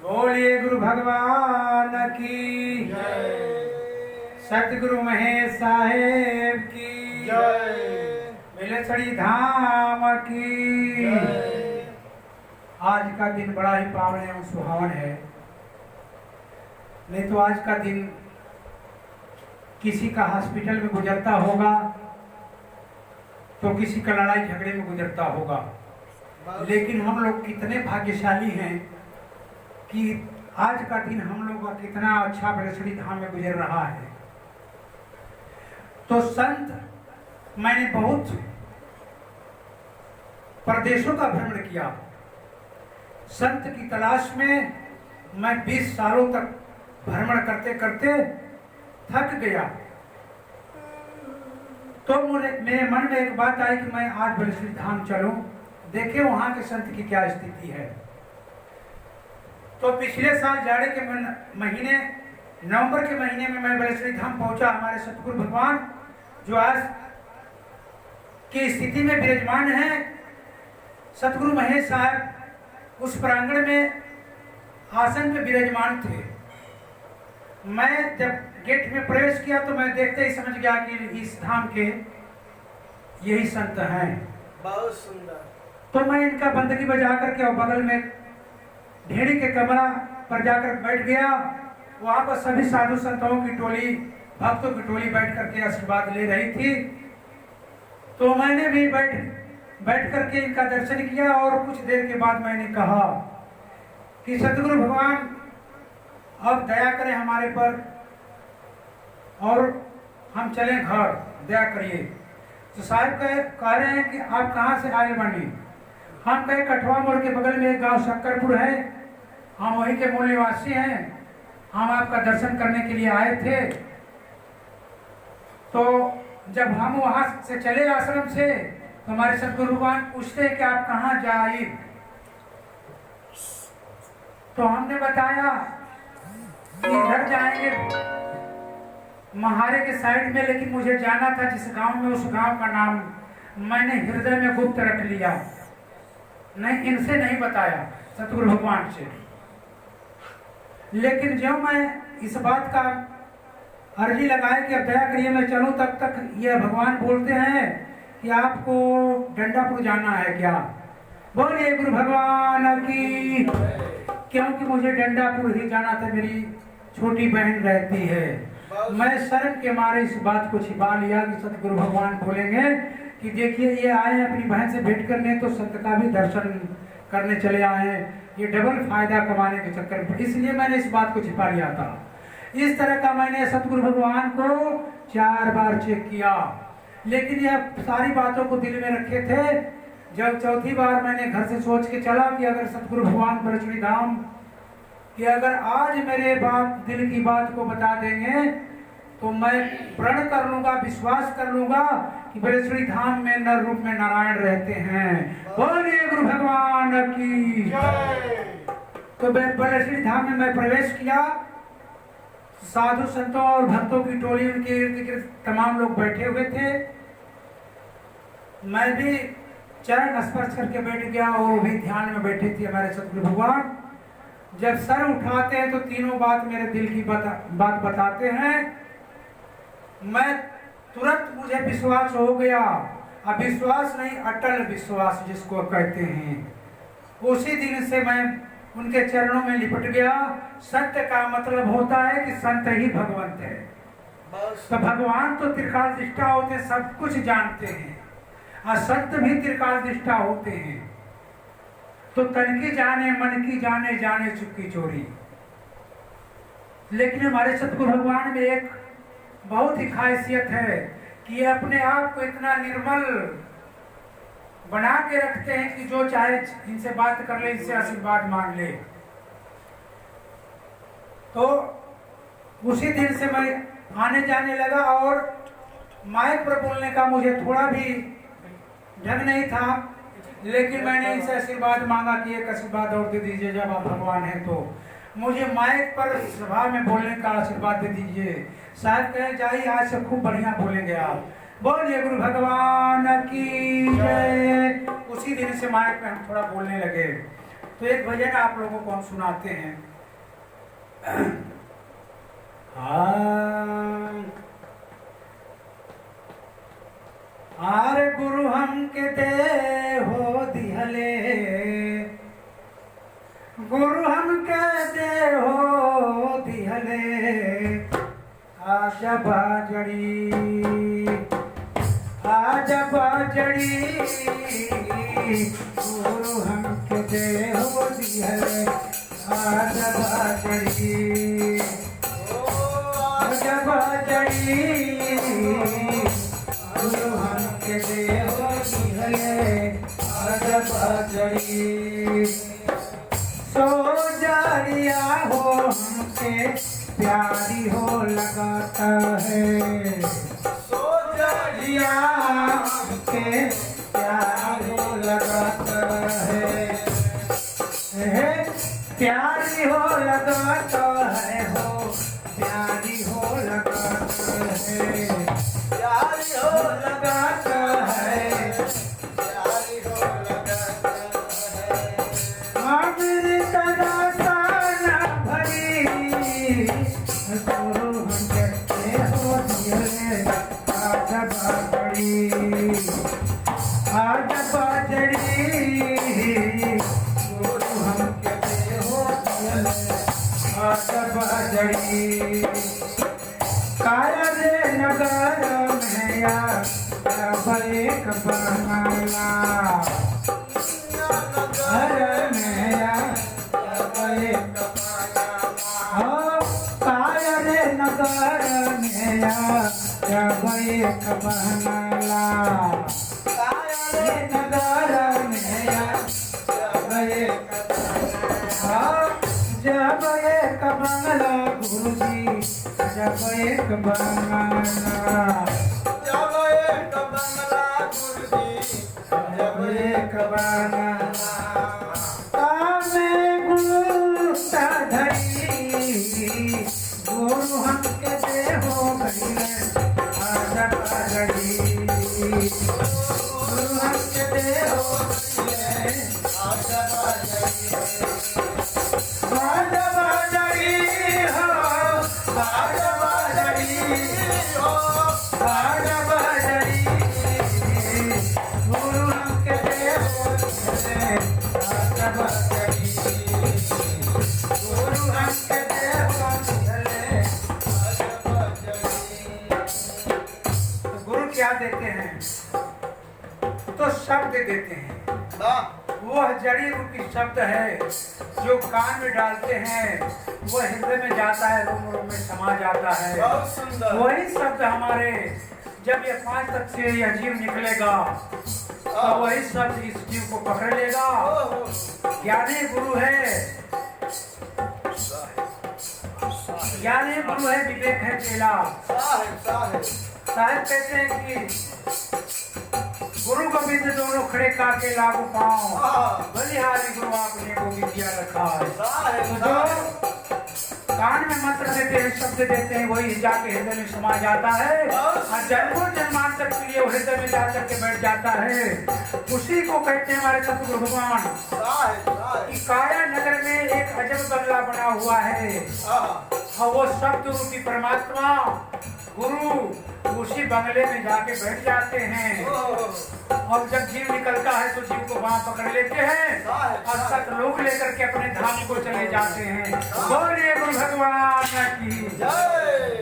बोलिए गुरु भगवान की जय। सतगुरु महेश साहेब की जय। बिलसड़ी धाम की जय। आज का दिन बड़ा ही पावन एवं सुहावन है। नहीं तो आज का दिन किसी का हॉस्पिटल में गुजरता होगा तो किसी का लड़ाई झगड़े में गुजरता होगा। लेकिन हम लोग कितने भाग्यशाली हैं कि आज का दिन हम लोग का कितना अच्छा बिलसड़ी धाम में गुजर रहा है। तो संत मैंने बहुत प्रदेशों का भ्रमण किया। संत की तलाश में मैं 20 सालों तक भ्रमण करते करते थक गया। तो मेरे मन में एक बात आई कि मैं आज बिलसड़ी धाम चलूं, देखे वहां के संत की क्या स्थिति है। तो पिछले साल जाड़े के महीने नवंबर के महीने में मैं बिलसड़ी धाम पहुंचा। हमारे सतगुरु भगवान जो आज की स्थिति में विराजमान है, सतगुरु महेश साहब उस प्रांगण में आसन में विराजमान थे। मैं जब गेट में प्रवेश किया तो मैं देखते ही समझ गया कि इस धाम के यही संत हैं। बहुत सुंदर। तो मैं इनका बंदगी बजा करके और बगल में ढेरी के कमरा पर जाकर बैठ गया। वहां पर सभी साधु संतों की टोली, भक्तों की टोली बैठ करके आशीर्वाद ले रही थी। तो मैंने भी बैठ करके इनका दर्शन किया और कुछ देर के बाद मैंने कहा कि सतगुरु भगवान अब दया करें हमारे पर और हम चलें घर, दया करिए। तो साहब कह रहे हैं कि आप कहाँ से आए बनी। हम कहे कठवा मोड़ के बगल में एक गांव शक्करपुर है, हम वहीं के मूल निवासी हैं, हम आपका दर्शन करने के लिए आए थे। तो जब हम वहां से चले आश्रम से तो हमारे सतगुरु भगवान पूछते हैं कि आप कहाँ जाए। तो हमने बताया कि इधर जाएंगे महारे के साइड में, लेकिन मुझे जाना था जिस गांव में, उस गांव का नाम मैंने हृदय में गुप्त रख लिया, नहीं इनसे नहीं बताया, सतगुरु भगवान से। लेकिन जब मैं इस बात का अर्जी लगाए कि अब दया करिए मैं चलूं, तब तक ये भगवान बोलते हैं कि आपको डंडापुर जाना है क्या। बोलिए गुरु भगवान की। क्योंकि मुझे डंडापुर ही जाना था, मेरी छोटी बहन रहती है। मैं शर्म के मारे इस बात को छिपा लिया कि सतगुरु भगवान बोलेंगे कि देखिए ये आए अपनी बहन से भेंट करने, तो संत का भी दर्शन करने चले आए, ये डबल फायदा कमाने के चक्कर में, इसलिए मैंने इस बात को छिपा लिया था। इस तरह का मैंने सतगुरु भगवान को 4 बार चेक किया, लेकिन यह सारी बातों को दिल में रखे थे। जब चौथी बार मैंने घर से सोच के चला कि अगर सतगुरु भगवान बिलसड़ी धाम कि अगर आज मेरे बात दिल की बात को बता देंगे तो मैं प्रण कर लूंगा, विश्वास कर लूंगा कि बिलसड़ी धाम में नर रूप में नारायण रहते हैं। बोलिए गुरु भगवान की जय। तो बिलसड़ी धाम में मैं प्रवेश किया। साधु संतों और भक्तों की टोली, उनके इर्द गिर्द तमाम लोग बैठे हुए थे। मैं भी चरण स्पर्श करके बैठ गया और वो भी ध्यान में बैठे थे हमारे सतगुरु भगवान। जब सर उठाते हैं तो तीनों बात मेरे दिल की बात बताते हैं। मैं तुरंत मुझे विश्वास हो गया, अविश्वास नहीं अटल विश्वास जिसको कहते हैं। उसी दिन से मैं उनके चरणों में लिपट गया। संत का मतलब होता है कि संत ही भगवंत है। तो भगवान तो त्रिकाल दृष्टा होते हैं, सब कुछ जानते हैं, और संत भी त्रिकाल दृष्टा होते हैं। तो तन की जाने मन की जाने, जाने चुपकी चोरी। लेकिन हमारे सतगुरु भगवान में एक बहुत ही खासियत है कि ये अपने आप को इतना निर्मल बना के रखते हैं कि जो चाहे इनसे बात कर ले, इनसे आशीर्वाद मांग ले। तो उसी दिन से मैं आने जाने लगा और माइक पर बोलने का मुझे थोड़ा भी ढंग नहीं था, लेकिन मैंने इनसे आशीर्वाद मांगा कि एक आशीर्वाद और दे दीजिए, जब आप भगवान हैं तो मुझे माइक पर सभा में बोलने का आशीर्वाद दे दीजिए। साहब कहे जाइए आज से खूब बढ़िया बोलेंगे आप। बोलिए गुरु भगवान की जय। उसी दिन से माइक पे हम थोड़ा बोलने लगे। तो एक भजन आप लोगों को हम सुनाते हैं। आरे गुरु हम के दे हो दिहले, गुरु हम के दे हो दिहले, आजा बाजड़ी आजा बाजड़ी, गुरु हम के दे हो दिहले, आजा बाजड़ी आजा बाजड़ी, गुरु हम के दे हो दिहले, आजा बाजड़ी। सो जारिया हो हमके प्यारी हो लगाता है, सो जारिया हमके प्यारी हो लगाता है, प्यारी हो लगाता है, हो प्यारी हो लगाता है, प्यारी हो लगाता है, प्यारी हो लगाता है। अमृत रसा न भरी, गुरु हम कहते हो दिए, आजा बाजड़ी आजा बाजड़ी, गुरु हम कहते हो दिए, आजा बाजड़ी। काया रे नगर में या एक बंगला, घर में या एक काया रे नगर में या एक बंगला, काया रे नगर में या जब एक बंगला गुरुजी, जब एक बंगला, जब एक बंगला गुरुजी, जब एक बंगला, में गुरु धरी, गुरु हम के दे हो गई, आजा बाजड़ी, गुरु हम के दे हो गई, आजा बाजड़ी, आजा बाजड़ी हो, आजा बाजड़ी हो, आजा बाजड़ी, गुरु हम के दे हो गई, आजा बाजड़ी, गुरु हम के दे हो गई। आजा बाजड़ी। तो गुरु क्या देते हैं? तो शब्द देते हैं। वाह, वह जड़ी रूपी शब्द है जो कान में डालते हैं, वह हृदय में जाता है, रोम रोम में समा जाता है। बहुत सुंदर। वही शब्द हमारे जब ये 5 तक से यह जीव निकलेगा तो वही शब्द इस जीव को पकड़ लेगा। ओहो, ज्ञानी गुरु है, ज्ञानी गुरु है, विवेक है चेला। साहिब साहिब साहब कहते हैं कि गुरु गोविंद दोनों खड़े काके लागू पाओ, बलिहारी गुरु आपने को विद्या रखा है। साहिब तो जो कान में मंत्र देते हैं, शब्द देते हैं, वही जाके हृदय में समा जाता है और जन्मों जन्मांतर के लिए हृदय में जाकर के बैठ जाता है। उसी को कहते हैं हमारे सतगुरु भगवान साहिब कि काया नगर में एक अजब बंगला बना हुआ है और वो शब्द रूपी परमात्मा गुरु उसी बंगले में जाके बैठ जाते हैं और जब जीव निकलता है तो जीव को वहां पकड़ लेते हैं और सतलोक लेकर के अपने धाम को चले जाते हैं। बोलिए गुरु भगवान की जय।